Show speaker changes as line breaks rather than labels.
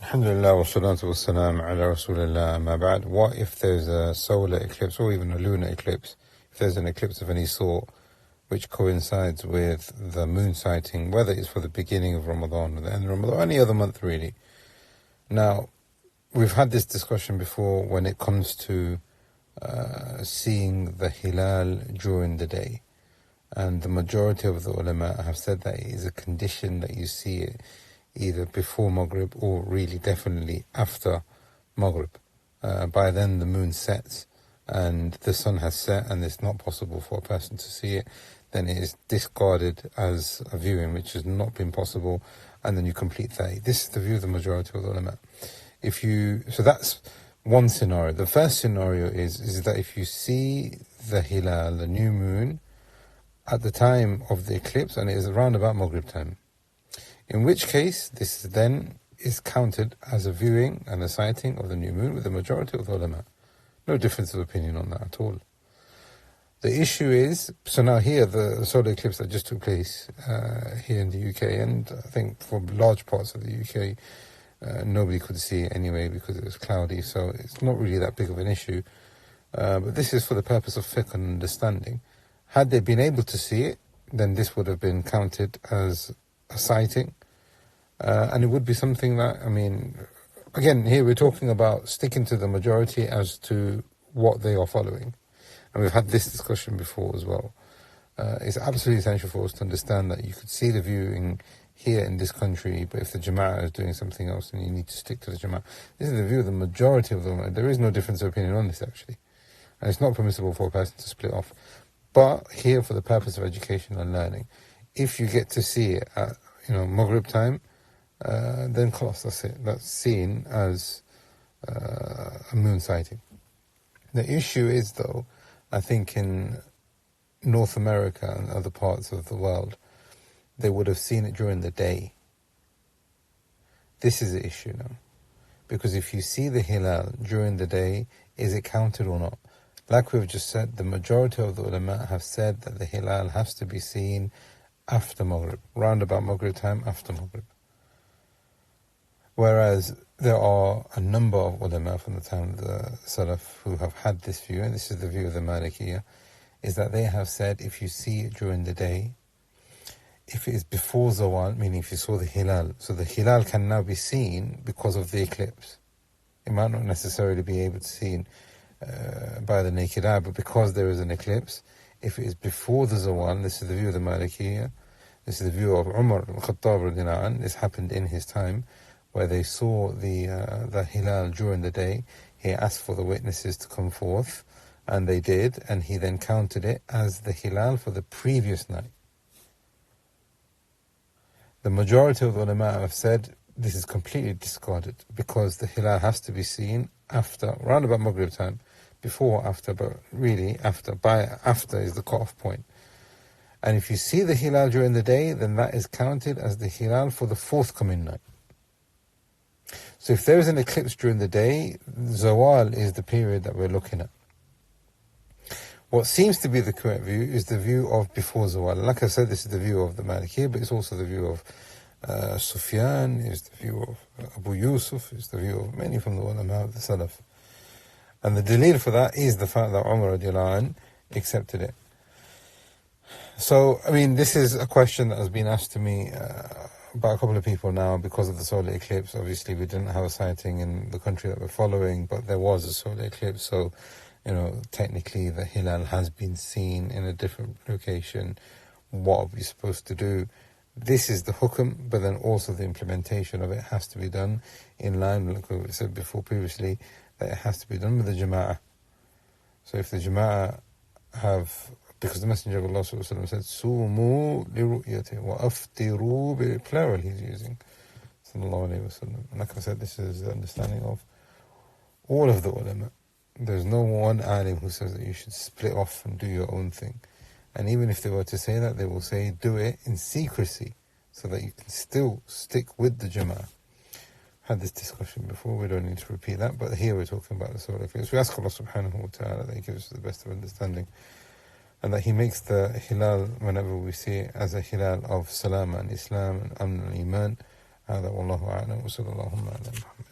Alhamdulillah wa salatu wa salam ala rasulillah ma ba'd. What if there's a solar eclipse or even a lunar eclipse? If there's an eclipse of any sort which coincides with the moon sighting, whether it's for the beginning of Ramadan or the end of Ramadan or any other month really. Now, we've had this discussion before when it comes to seeing the hilal during the day. And the majority of the ulama have said that it is a condition that you see it either before Maghrib or really definitely after Maghrib. By then the moon sets and the sun has set and it's not possible for a person to see it, then it is discarded as a viewing which has not been possible, and then you complete 30. This is the view of the majority of the ulama. So that's one scenario. The first scenario is that if you see the hilal, the new moon, at the time of the eclipse, and it is around about Maghrib time, in which case this then is counted as a viewing and a sighting of the new moon with the majority of the ulama. No difference of opinion on that at all. The issue is, so now here the solar eclipse that just took place here in the UK, and I think for large parts of the UK, nobody could see it anyway because it was cloudy, so it's not really that big of an issue. But this is for the purpose of fiqh and understanding. Had they been able to see it, then this would have been counted as a sighting. And it would be something that, again, here we're talking about sticking to the majority as to what they are following. And we've had this discussion before as well. It's absolutely essential for us to understand that you could see the viewing here in this country, but if the Jama'ah is doing something else, then you need to stick to the Jama'ah. This is the view of the majority of them. There is no difference of opinion on this, actually. And it's not permissible for a person to split off. But here, for the purpose of education and learning, if you get to see it at Maghrib time, then khalas, that's it. That's seen as a moon sighting. The issue is, though, I think in North America and other parts of the world, they would have seen it during the day. This is the issue now. Because if you see the hilal during the day, is it counted or not? Like we've just said, the majority of the ulama have said that the hilal has to be seen after Maghrib, round about Maghrib time, after Maghrib. Whereas there are a number of ulama from the time of the Salaf who have had this view, and this is the view of the Malikiyah, is that they have said if you see it during the day, if it is before Zawal, meaning if you saw the hilal, so the hilal can now be seen because of the eclipse. It might not necessarily be able to be seen by the naked eye, but because there is an eclipse, if it is before the Zawal, this is the view of the Malikiyah, this is the view of Umar al-Khattab, this happened in his time, where they saw the hilal during the day. He asked for the witnesses to come forth, and they did, and he then counted it as the hilal for the previous night. The majority of the ulama have said this is completely discarded, because the hilal has to be seen after, around about Maghrib time, before or after, but really after. After is the cut-off point. And if you see the hilal during the day, then that is counted as the hilal for the forthcoming night. So if there is an eclipse during the day, Zawal is the period that we're looking at. What seems to be the correct view is the view of before Zawal. Like I said, this is the view of the Malikiyah, but it's also the view of Sufyan, is the view of Abu Yusuf, is the view of many from the ulama of the Salaf. And the dalil for that is the fact that Umar radiallahu anh accepted it. So, this is a question that has been asked to me by a couple of people now because of the solar eclipse. Obviously, we didn't have a sighting in the country that we're following, but there was a solar eclipse. So, technically the hilal has been seen in a different location. What are we supposed to do? This is the hukum, but then also the implementation of it has to be done in line, like we said before previously, that it has to be done with the Jama'ah. So if the Jama'ah have, because the Messenger of Allah said, Sumu li ru'yati wa aftiru, plural he's using, sallallahu alayhi wa sallam. And like I said, this is the understanding of all of the ulama. There's no one alim who says that you should split off and do your own thing. And even if they were to say that, they will say, do it in secrecy, so that you can still stick with the Jama'ah. Had this discussion before, we don't need to repeat that, but here we're talking about the solar eclipse. We ask Allah subhanahu wa ta'ala that He gives us the best of understanding, and that He makes the hilal, whenever we see it, as a hilal of salam and Islam and amn and iman, هذا والله أعلم وصلى اللهم على محمد.